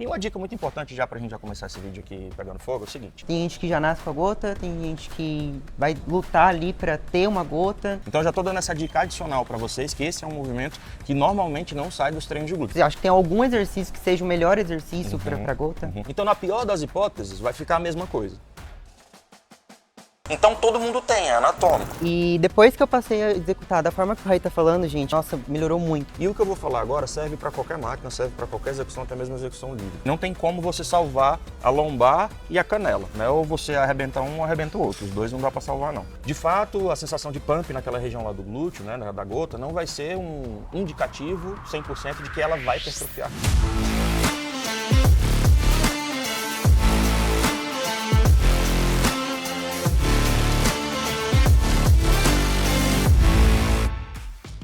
E uma dica muito importante já pra gente já começar esse vídeo aqui pegando fogo é o seguinte. Tem gente que já nasce com a gota, tem gente que vai lutar ali pra ter uma gota. Então já tô dando essa dica adicional pra vocês, que esse é um movimento que normalmente não sai dos treinos de glúteo. Você acha que tem algum exercício que seja o melhor exercício pra gota? Então na pior das hipóteses vai ficar a mesma coisa. Então todo mundo tem, é anatômico. E depois que eu passei a executar da forma que o Raí tá falando, gente, nossa, melhorou muito. E o que eu vou falar agora serve para qualquer máquina, serve para qualquer execução, até mesmo execução livre. Não tem como você salvar a lombar e a canela, né? Ou você arrebenta um ou arrebenta o outro. Os dois não dá para salvar, não. De fato, a sensação de pump naquela região lá do glúteo, né, da gota, não vai ser um indicativo 100% de que ela vai hipertrofiar.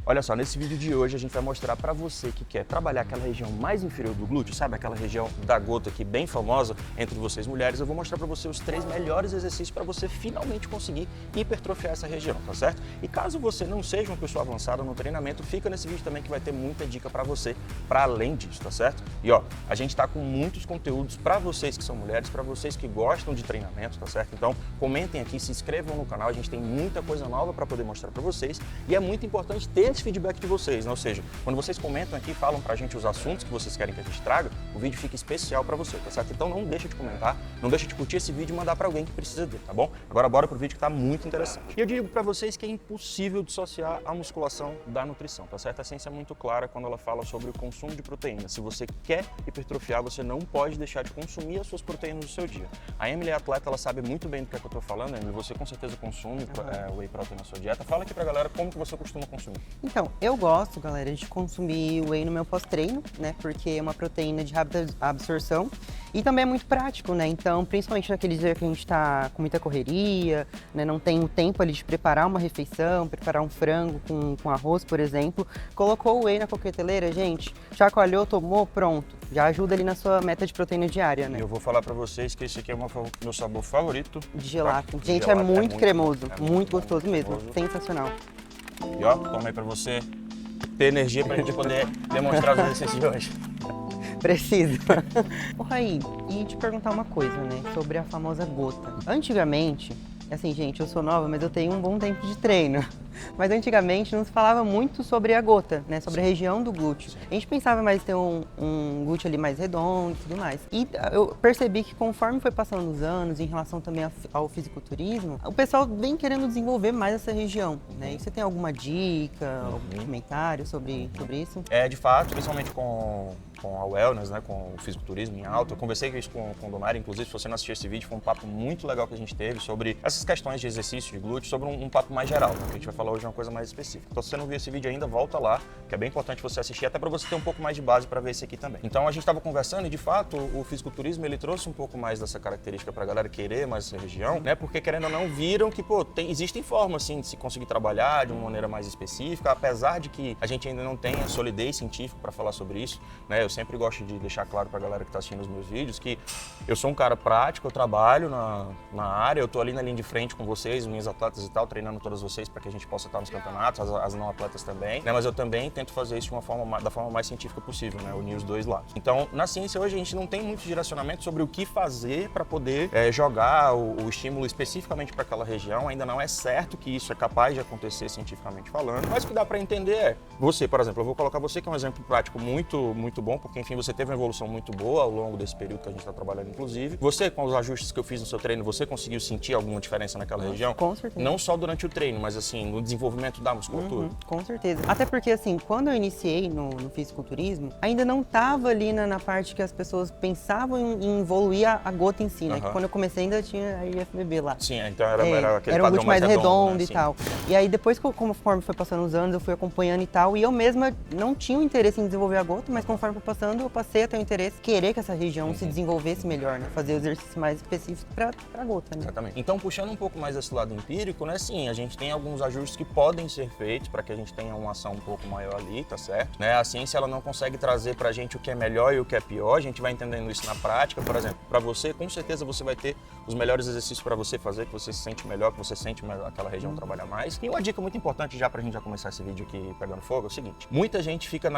Olha só, nesse vídeo de hoje a gente vai mostrar pra você que quer trabalhar aquela região mais inferior do glúteo, sabe? Aquela região da gota aqui bem famosa entre vocês mulheres. Eu vou mostrar pra você os 3 melhores exercícios pra você finalmente conseguir hipertrofiar essa região, tá certo? E caso você não seja uma pessoa avançada no treinamento, fica nesse vídeo também que vai ter muita dica pra você pra além disso, tá certo? E ó, a gente tá com muitos conteúdos pra vocês que são mulheres, pra vocês que gostam de treinamento, tá certo? Então comentem aqui, se inscrevam no canal, a gente tem muita coisa nova pra poder mostrar pra vocês e é muito importante ter esse feedback de vocês, né? Ou seja, quando vocês comentam aqui, falam pra gente os assuntos que vocês querem que a gente traga, o vídeo fica especial pra você, tá certo? Então não deixa de comentar, não deixa de curtir esse vídeo e mandar pra alguém que precisa dele, tá bom? Agora bora pro vídeo que tá muito interessante. E eu digo pra vocês que é impossível dissociar a musculação da nutrição, tá certo? A ciência é muito clara quando ela fala sobre o consumo de proteína. Se você quer hipertrofiar, você não pode deixar de consumir as suas proteínas no seu dia. A Emily é atleta, ela sabe muito bem do que é que eu tô falando, Emily, você com certeza consome whey protein na sua dieta. Fala aqui pra galera como que você costuma consumir. Então, eu gosto, galera, de consumir whey no meu pós-treino, né? Porque é uma proteína de rápida absorção e também é muito prático, né? Então, principalmente naquele dia que a gente tá com muita correria, né? Não tem o tempo ali de preparar uma refeição, preparar um frango com arroz, por exemplo. Colocou o whey na coqueteleira, gente, chacoalhou, tomou, pronto. Já ajuda ali na sua meta de proteína diária, né? Eu vou falar pra vocês que esse aqui é o meu sabor favorito. De gelato. Tá? Gente, Gelato é muito cremoso, é muito gostoso mesmo. gostoso. Sensacional. E ó, toma aí pra você ter energia pra gente poder demonstrar os exercícios de hoje. Precisa. Ô Raí, e te perguntar uma coisa, né, sobre a famosa gota. Antigamente, assim, gente, eu sou nova, mas eu tenho um bom tempo de treino. Mas antigamente não se falava muito sobre a gota, né? Sobre a região do glúteo. A gente pensava mais em ter um glúteo ali mais redondo e tudo mais. E eu percebi que conforme foi passando os anos, em relação também ao fisiculturismo, o pessoal vem querendo desenvolver mais essa região, né? E você tem alguma dica, algum comentário sobre isso? É, de fato, principalmente com a wellness, né, com o fisiculturismo em alta. Eu conversei com isso com o Donari, inclusive, se você não assistiu esse vídeo, foi um papo muito legal que a gente teve sobre essas questões de exercício de glúteo, sobre um papo mais geral, né, que a gente vai falar hoje é uma coisa mais específica. Então, se você não viu esse vídeo ainda, volta lá, que é bem importante você assistir, até para você ter um pouco mais de base para ver esse aqui também. Então, a gente estava conversando e, de fato, o fisiculturismo, ele trouxe um pouco mais dessa característica para a galera querer mais essa região, né, porque, querendo ou não, viram que, pô, existem formas, assim, de se conseguir trabalhar de uma maneira mais específica, apesar de que a gente ainda não tenha solidez científica para falar sobre isso, né, eu sempre gosto de deixar claro para a galera que está assistindo os meus vídeos que eu sou um cara prático, eu trabalho na área, eu tô ali na linha de frente com vocês, minhas atletas e tal, treinando todas vocês para que a gente possa estar nos campeonatos, as não atletas também, né? Mas eu também tento fazer isso da forma mais científica possível, né? Unir os dois lados. Então, na ciência hoje a gente não tem muito direcionamento sobre o que fazer para poder jogar o estímulo especificamente para aquela região. Ainda não é certo que isso é capaz de acontecer cientificamente falando, mas o que dá para entender é, você, por exemplo, eu vou colocar você que é um exemplo prático muito bom, porque enfim, você teve uma evolução muito boa ao longo desse período que a gente está trabalhando, inclusive. Você, com os ajustes que eu fiz no seu treino, você conseguiu sentir alguma diferença naquela região? Com certeza. Não só durante o treino, mas assim, no desenvolvimento da musculatura? Com certeza. Até porque, assim, quando eu iniciei no fisiculturismo, ainda não estava ali na parte que as pessoas pensavam em evoluir a gota em si, né? Que quando eu comecei ainda tinha a IFBB lá. Sim, então era aquele era um padrão glúteo mais redondo, né? e tal. E aí depois, conforme foi passando os anos, eu fui acompanhando e tal, e eu mesma não tinha o interesse em desenvolver a gota, mas conforme foi passando, eu passei a ter o interesse, querer que essa região se desenvolvesse melhor, né? Fazer exercícios mais específicos para a gota, né? Exatamente. Então, puxando um pouco mais desse lado empírico, né? Sim, a gente tem alguns ajustes que podem ser feitos para que a gente tenha uma ação um pouco maior ali, tá certo? Né? A ciência ela não consegue trazer pra gente o que é melhor e o que é pior, a gente vai entendendo isso na prática. Por exemplo, para você, com certeza você vai ter os melhores exercícios para você fazer, que você se sente melhor, que você sente aquela região trabalhar mais. E uma dica muito importante já pra gente já começar esse vídeo aqui pegando fogo é o seguinte: muita gente fica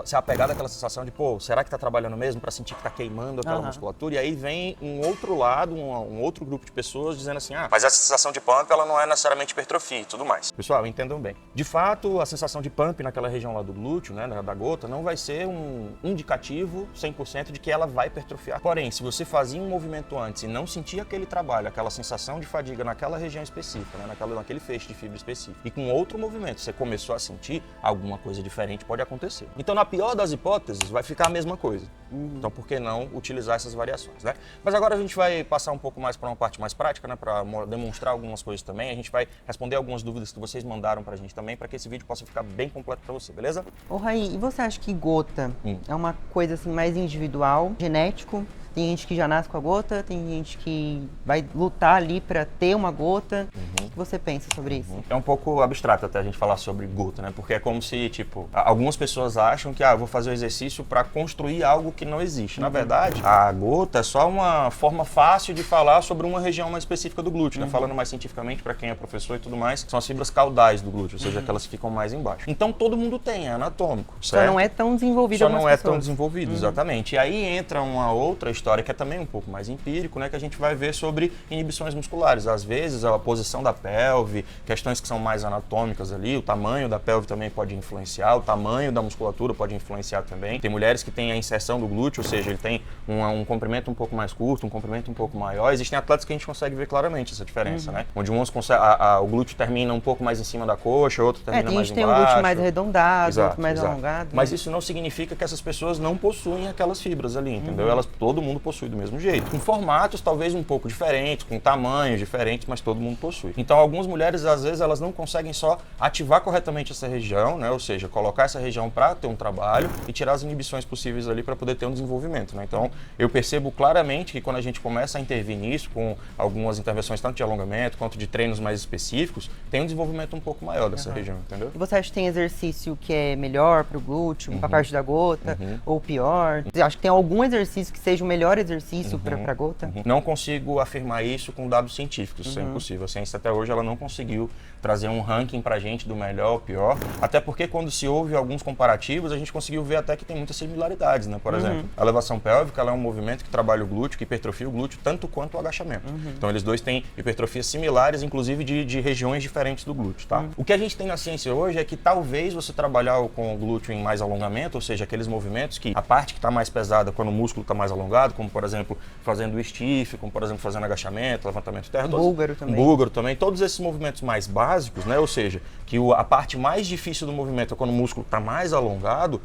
se apegada àquela sensação de, pô, será que tá trabalhando mesmo, para sentir que tá queimando aquela musculatura? E aí vem um outro lado, um outro grupo de pessoas dizendo assim, mas essa sensação de pump ela não é necessariamente hipertrofia e tudo mais. Pessoal, entendam bem. De fato, a sensação de pump naquela região lá do glúteo, né, da gota, não vai ser um indicativo 100% de que ela vai hipertrofiar. Porém, se você fazia um movimento antes e não sentia aquele trabalho, aquela sensação de fadiga naquela região específica, né, naquele feixe de fibra específico, e com outro movimento você começou a sentir, alguma coisa diferente pode acontecer. Então, na pior das hipóteses, vai ficar a mesma coisa. Então, por que não utilizar essas variações, né? Mas agora a gente vai passar um pouco mais para uma parte mais prática, né, para demonstrar algumas coisas também. A gente vai responder algumas dúvidas que vocês mandaram pra gente também, para que esse vídeo possa ficar bem completo para você, beleza? Ô, Raí, e você acha que gota é uma coisa assim mais individual, genético? Tem gente que já nasce com a gota, tem gente que vai lutar ali para ter uma gota. O que você pensa sobre isso? É um pouco abstrato até a gente falar sobre gota, né? Porque é como se, tipo, algumas pessoas acham que, eu vou fazer o exercício para construir algo que não existe. Na verdade, a gota é só uma forma fácil de falar sobre uma região mais específica do glúteo, né? Falando mais cientificamente, para quem é professor e tudo mais, são as fibras caudais do glúteo, ou seja, aquelas que ficam mais embaixo. Então todo mundo tem, é anatômico, certo? Só não é tão desenvolvido. Só não é tão desenvolvido, exatamente. E aí entra uma outra história que é também um pouco mais empírico, né, que a gente vai ver sobre inibições musculares. Às vezes, a posição da pelve, questões que são mais anatômicas ali, o tamanho da pelve também pode influenciar, o tamanho da musculatura pode influenciar também. Tem mulheres que têm a inserção do glúteo, ou seja, ele tem um comprimento um pouco mais curto, um comprimento um pouco maior. Existem atletas que a gente consegue ver claramente essa diferença, né? Onde uns o glúteo termina um pouco mais em cima da coxa, outro termina mais embaixo. Tem um glúteo mais arredondado, outro mais alongado. Mas isso não significa que essas pessoas não possuem aquelas fibras ali, entendeu? Todo mundo possui do mesmo jeito. Com formatos talvez um pouco diferentes, com tamanhos diferentes, mas todo mundo possui. Então, algumas mulheres, às vezes, elas não conseguem só ativar corretamente essa região, né? Ou seja, colocar essa região para ter um trabalho e tirar as inibições possíveis ali para poder ter um desenvolvimento, né? Então, eu percebo claramente que quando a gente começa a intervir nisso, com algumas intervenções tanto de alongamento quanto de treinos mais específicos, tem um desenvolvimento um pouco maior dessa região, entendeu? E você acha que tem exercício que é melhor para o glúteo, para a parte da gota, ou pior? Você acha que tem algum exercício que seja o melhor exercício para a gota? Não consigo afirmar isso com dados científicos, isso é impossível. A ciência até hoje ela não conseguiu trazer um ranking pra gente do melhor ou pior, até porque quando se houve alguns comparativos, a gente conseguiu ver até que tem muitas similaridades, né? Por exemplo, a elevação pélvica ela é um movimento que trabalha o glúteo, que hipertrofia o glúteo tanto quanto o agachamento. Então eles dois têm hipertrofias similares, inclusive de regiões diferentes do glúteo, tá? O que a gente tem na ciência hoje é que talvez você trabalhar com o glúteo em mais alongamento, ou seja, aqueles movimentos que a parte que está mais pesada quando o músculo está mais alongado, como por exemplo fazendo stiff, como por exemplo fazendo agachamento, levantamento de terra, búlgaro também, todos esses movimentos mais básicos, né? Ou seja, que a parte mais difícil do movimento é quando o músculo está mais alongado.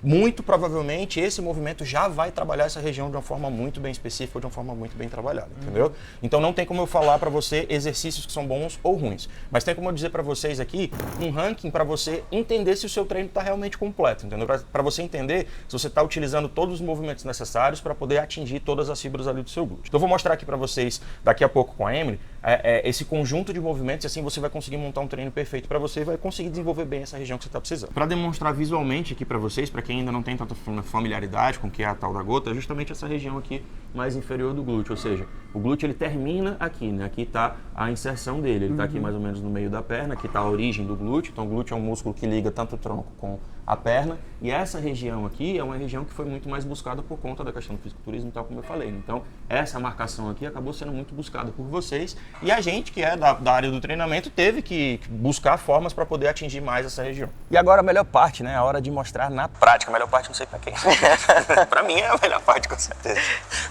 Muito provavelmente esse movimento já vai trabalhar essa região de uma forma muito bem específica, de uma forma muito bem trabalhada, entendeu? Então não tem como eu falar para você exercícios que são bons ou ruins, mas tem como eu dizer para vocês aqui um ranking para você entender se o seu treino está realmente completo, entendeu? Para você entender se você está utilizando todos os movimentos necessários para poder atingir todas as fibras ali do seu glúteo. Então eu vou mostrar aqui para vocês daqui a pouco com a Emily esse conjunto de movimentos e assim você vai conseguir montar um treino perfeito para você e vai conseguir desenvolver bem essa região que você está precisando. Para demonstrar visualmente aqui para vocês, para quem ainda não tem tanta familiaridade com o que é a tal da gota, é justamente essa região aqui mais inferior do glúteo, ou seja, o glúteo ele termina aqui, né? Aqui está a inserção dele, ele está aqui mais ou menos no meio da perna, aqui está a origem do glúteo, então o glúteo é um músculo que liga tanto o tronco com a perna, e essa região aqui é uma região que foi muito mais buscada por conta da questão do fisiculturismo, tal como eu falei. Então, essa marcação aqui acabou sendo muito buscada por vocês, e a gente, que é da área do treinamento, teve que buscar formas para poder atingir mais essa região. E agora a melhor parte, né? A hora de mostrar na prática. A melhor parte não sei para quem. Para mim é a melhor parte, com certeza.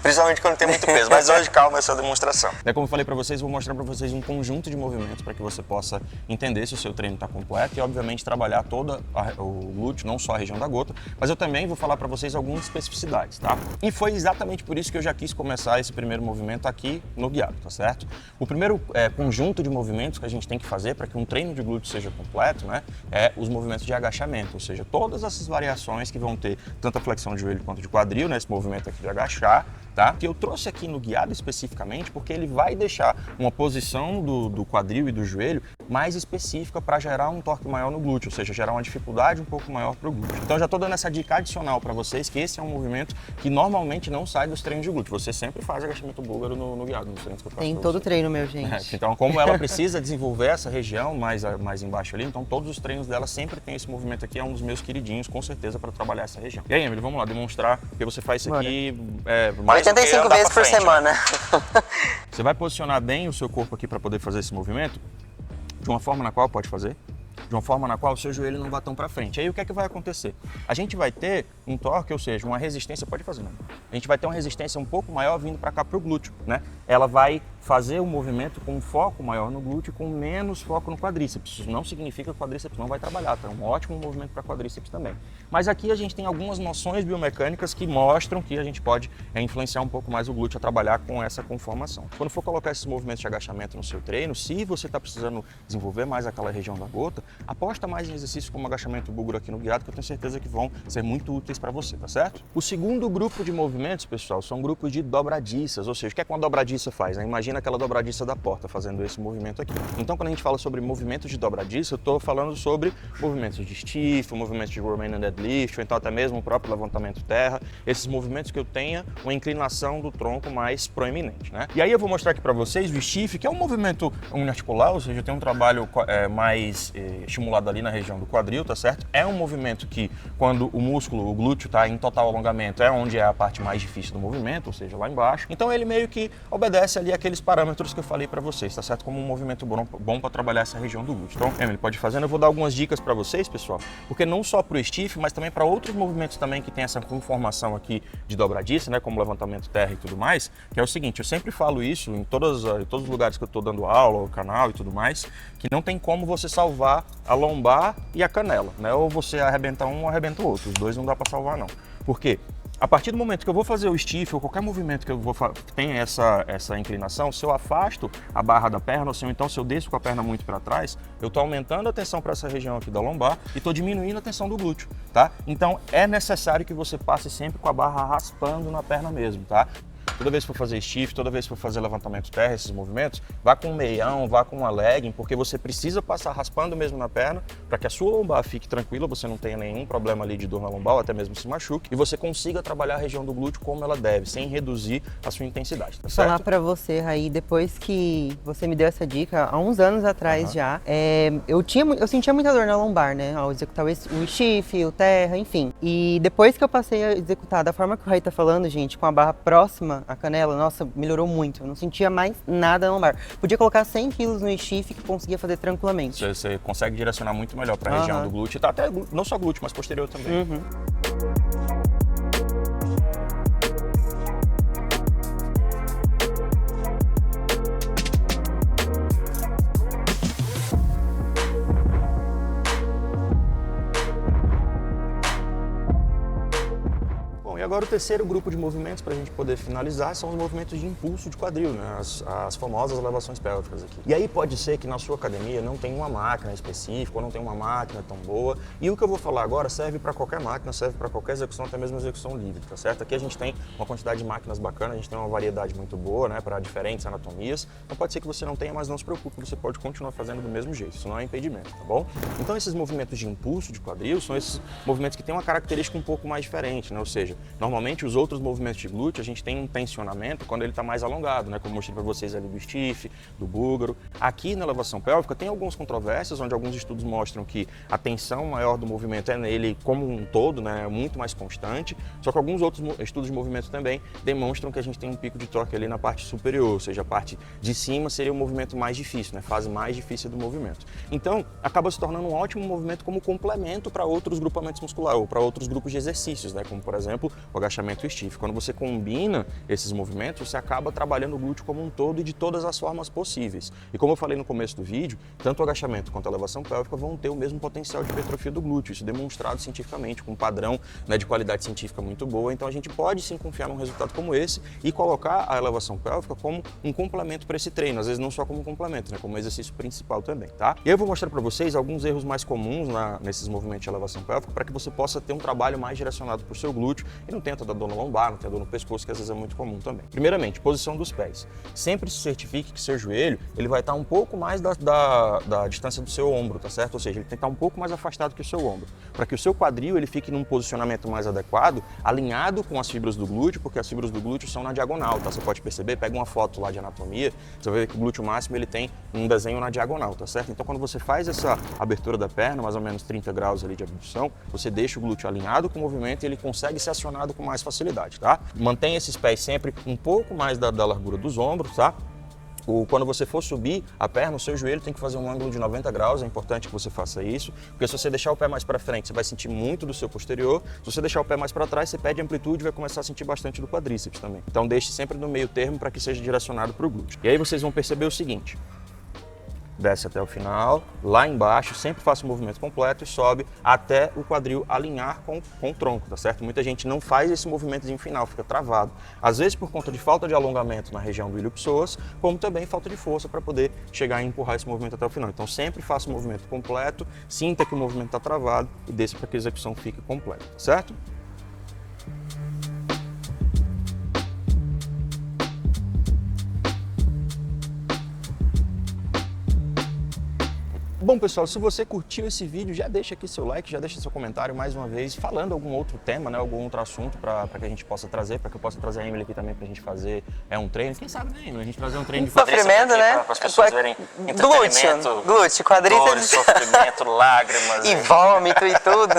Principalmente quando tem muito peso. Mas hoje, calma, é só demonstração. Como eu falei para vocês, vou mostrar para vocês um conjunto de movimentos para que você possa entender se o seu treino está completo e, obviamente, trabalhar todo o glúteo, não só a região da gota, mas eu também vou falar para vocês algumas especificidades, tá? E foi exatamente por isso que eu já quis começar esse primeiro movimento aqui no guiado, tá certo? O primeiro conjunto de movimentos que a gente tem que fazer para que um treino de glúteo seja completo, né, é os movimentos de agachamento, ou seja, todas essas variações que vão ter tanto a flexão de joelho quanto de quadril, né, esse movimento aqui de agachar, tá? Que eu trouxe aqui no guiado especificamente porque ele vai deixar uma posição do quadril e do joelho mais específica para gerar um torque maior no glúteo, ou seja, gerar uma dificuldade um pouco maior para o glúteo. Então eu já estou dando essa dica adicional para vocês, que esse é um movimento que normalmente não sai dos treinos de glúteo. Você sempre faz agachamento búlgaro no guiado, nos treinos que eu faço. Tem todo o treino, meu gente. Então, como ela precisa desenvolver essa região mais embaixo ali, então todos os treinos dela sempre tem esse movimento aqui, é um dos meus queridinhos, com certeza, para trabalhar essa região. E aí, Emily, vamos lá, demonstrar que você faz isso aqui mais 85 vezes por semana. Você vai posicionar bem o seu corpo aqui para poder fazer esse movimento de uma forma na qual pode fazer, de uma forma na qual o seu joelho não vai tão para frente. Aí o que é que vai acontecer? A gente vai ter um torque, ou seja, uma resistência, pode fazer, não. A gente vai ter uma resistência um pouco maior vindo para cá para o glúteo, né? Ela vai fazer o movimento com um foco maior no glúteo, com menos foco no quadríceps. Isso não significa que o quadríceps não vai trabalhar, tá? É um ótimo movimento para quadríceps também. Mas aqui a gente tem algumas noções biomecânicas que mostram que a gente pode influenciar um pouco mais o glúteo a trabalhar com essa conformação. Quando for colocar esses movimentos de agachamento no seu treino, se você está precisando desenvolver mais aquela região da gota, aposta mais em exercícios como agachamento búlgaro aqui no guiado, que eu tenho certeza que vão ser muito úteis para você, tá certo? O segundo grupo de movimentos, pessoal, são grupos de dobradiças, ou seja, o que é que uma dobradiça faz, né? Imagina aquela dobradiça da porta fazendo esse movimento aqui. Então, quando a gente fala sobre movimentos de dobradiça, eu estou falando sobre movimentos de stiff, movimentos de Romanian deadlift, ou então até mesmo o próprio levantamento terra, esses movimentos que eu tenha uma inclinação do tronco mais proeminente, né? E aí eu vou mostrar aqui para vocês o stiff, que é um movimento uniarticular, ou seja, tem um trabalho mais estimulado ali na região do quadril, tá certo? É um movimento que, quando o músculo, o glúteo, está em total alongamento, é onde é a parte mais difícil do movimento, ou seja, lá embaixo. Então ele meio que obedece ali aqueles parâmetros que eu falei para vocês, tá certo? Como um movimento bom para trabalhar essa região do glúteo. Então, Emily, pode ir fazendo. Eu vou dar algumas dicas para vocês, pessoal, porque não só para o stiff, mas também para outros movimentos também que tem essa conformação aqui de dobradiça, né? Como levantamento terra e tudo mais, que é o seguinte, eu sempre falo isso em todos os lugares que eu estou dando aula, o canal e tudo mais, que não tem como você salvar a lombar e a canela, né? Ou você arrebenta um ou arrebenta o outro. Os dois não dá para salvar, não. Por quê? A partir do momento que eu vou fazer o stiff ou qualquer movimento que eu vou que tem essa inclinação, se eu afasto a barra da perna, ou se eu desço com a perna muito para trás, eu estou aumentando a tensão para essa região aqui da lombar e estou diminuindo a tensão do glúteo, tá? Então é necessário que você passe sempre com a barra raspando na perna mesmo, tá? Toda vez que for fazer stiff, toda vez que for fazer levantamento terra, esses movimentos, vá com um meião, vá com uma legging, porque você precisa passar raspando mesmo na perna para que a sua lombar fique tranquila, você não tenha nenhum problema ali de dor na lombar ou até mesmo se machuque e você consiga trabalhar a região do glúteo como ela deve, sem reduzir a sua intensidade, tá certo? Falar para você, Raí, depois que você me deu essa dica, há uns anos atrás já, eu sentia muita dor na lombar, né, ao executar o stiff, o terra, enfim. E depois que eu passei a executar da forma que o Raí tá falando, gente, com a barra próxima a canela, nossa, melhorou muito. Eu não sentia mais nada na lombar. Podia colocar 100 quilos no stiff que conseguia fazer tranquilamente. Você consegue direcionar muito melhor para a região do glúteo, tá? Até não só glúteo, mas posterior também. E agora o terceiro grupo de movimentos para a gente poder finalizar são os movimentos de impulso de quadril, né? As famosas elevações pélvicas aqui. E aí pode ser que na sua academia não tenha uma máquina específica ou não tenha uma máquina tão boa. E o que eu vou falar agora serve para qualquer máquina, serve para qualquer execução, até mesmo execução livre, tá certo? Aqui a gente tem uma quantidade de máquinas bacana, a gente tem uma variedade muito boa, né, para diferentes anatomias. Então pode ser que você não tenha, mas não se preocupe, você pode continuar fazendo do mesmo jeito, isso não é impedimento, tá bom? Então esses movimentos de impulso de quadril são esses movimentos que têm uma característica um pouco mais diferente, né? Ou seja, normalmente os outros movimentos de glúteo a gente tem um tensionamento quando ele está mais alongado, né? Como eu mostrei para vocês ali do stiff, do búlgaro. Aqui na elevação pélvica tem algumas controvérsias, onde alguns estudos mostram que a tensão maior do movimento é nele como um todo, né? Muito mais constante. Só que alguns outros estudos de movimento também demonstram que a gente tem um pico de torque ali na parte superior, ou seja, a parte de cima seria o movimento mais difícil, né? Fase mais difícil do movimento. Então, acaba se tornando um ótimo movimento como complemento para outros grupamentos musculares ou para outros grupos de exercícios, né? Como, por exemplo, o agachamento stiff. Quando você combina esses movimentos, você acaba trabalhando o glúteo como um todo e de todas as formas possíveis. E como eu falei no começo do vídeo, tanto o agachamento quanto a elevação pélvica vão ter o mesmo potencial de hipertrofia do glúteo, isso demonstrado cientificamente, com um padrão, né, de qualidade científica muito boa. Então a gente pode sim confiar num resultado como esse e colocar a elevação pélvica como um complemento para esse treino, às vezes não só como um complemento, né, como um exercício principal também, tá? E eu vou mostrar para vocês alguns erros mais comuns nesses movimentos de elevação pélvica para que você possa ter um trabalho mais direcionado para o seu glúteo e não tenha dor no lombar, não tenha dor no pescoço, que às vezes é muito comum também. Primeiramente, posição dos pés. Sempre se certifique que seu joelho ele vai estar um pouco mais da distância do seu ombro, tá certo? Ou seja, ele tem que estar um pouco mais afastado que o seu ombro, para que o seu quadril ele fique num posicionamento mais adequado, alinhado com as fibras do glúteo, porque as fibras do glúteo são na diagonal, tá? Você pode perceber, pega uma foto lá de anatomia, você vai ver que o glúteo máximo ele tem um desenho na diagonal, tá certo? Então quando você faz essa abertura da perna, mais ou menos 30 graus ali de abdução, você deixa o glúteo alinhado com o movimento e ele consegue ser acionado com mais facilidade, tá? Mantenha esses pés sempre um pouco mais da largura dos ombros, tá? Quando você for subir a perna, o seu joelho tem que fazer um ângulo de 90 graus, é importante que você faça isso, porque se você deixar o pé mais para frente, você vai sentir muito do seu posterior, se você deixar o pé mais para trás, você perde amplitude e vai começar a sentir bastante do quadríceps também. Então deixe sempre no meio termo para que seja direcionado para o glúteo. E aí vocês vão perceber o seguinte, desce até o final, lá embaixo, sempre faça o movimento completo e sobe até o quadril alinhar com o tronco, tá certo? Muita gente não faz esse movimentozinho final, fica travado. Às vezes por conta de falta de alongamento na região do ilho-psoas, como também falta de força para poder chegar e empurrar esse movimento até o final. Então sempre faça o movimento completo, sinta que o movimento está travado e desça para que a execução fique completa, certo? Bom, pessoal, se você curtiu esse vídeo, já deixa aqui seu like, já deixa seu comentário mais uma vez, falando algum outro tema, né, algum outro assunto para que a gente possa trazer, para que eu possa trazer a Emily aqui também para a gente fazer um treino. Quem sabe, né, Emily? A gente trazer um treino de sofrimento, né? Para as pessoas verem glúteo, quadríceps, sofrimento, lágrimas. E vômito e tudo.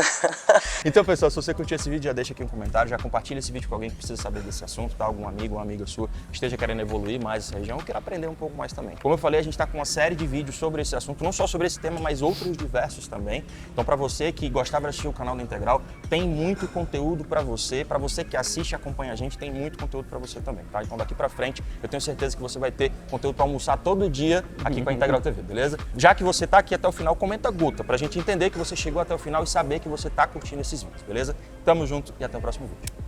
Então, pessoal, se você curtiu esse vídeo, já deixa aqui um comentário, já compartilha esse vídeo com alguém que precisa saber desse assunto, tá? Algum amigo, uma amiga sua que esteja querendo evoluir mais essa região ou queira aprender um pouco mais também. Como eu falei, a gente está com uma série de vídeos sobre esse assunto, não só sobre esse tema, mas outros diversos também. Então, para você que gostava de assistir o canal da Integral, tem muito conteúdo para você que assiste e acompanha a gente, tem muito conteúdo para você também, tá? Então, daqui para frente, eu tenho certeza que você vai ter conteúdo para almoçar todo dia aqui com a Integral TV, beleza? Já que você tá aqui até o final, comenta Guta, pra gente entender que você chegou até o final e saber que você tá curtindo esses vídeos, beleza? Tamo junto e até o próximo vídeo.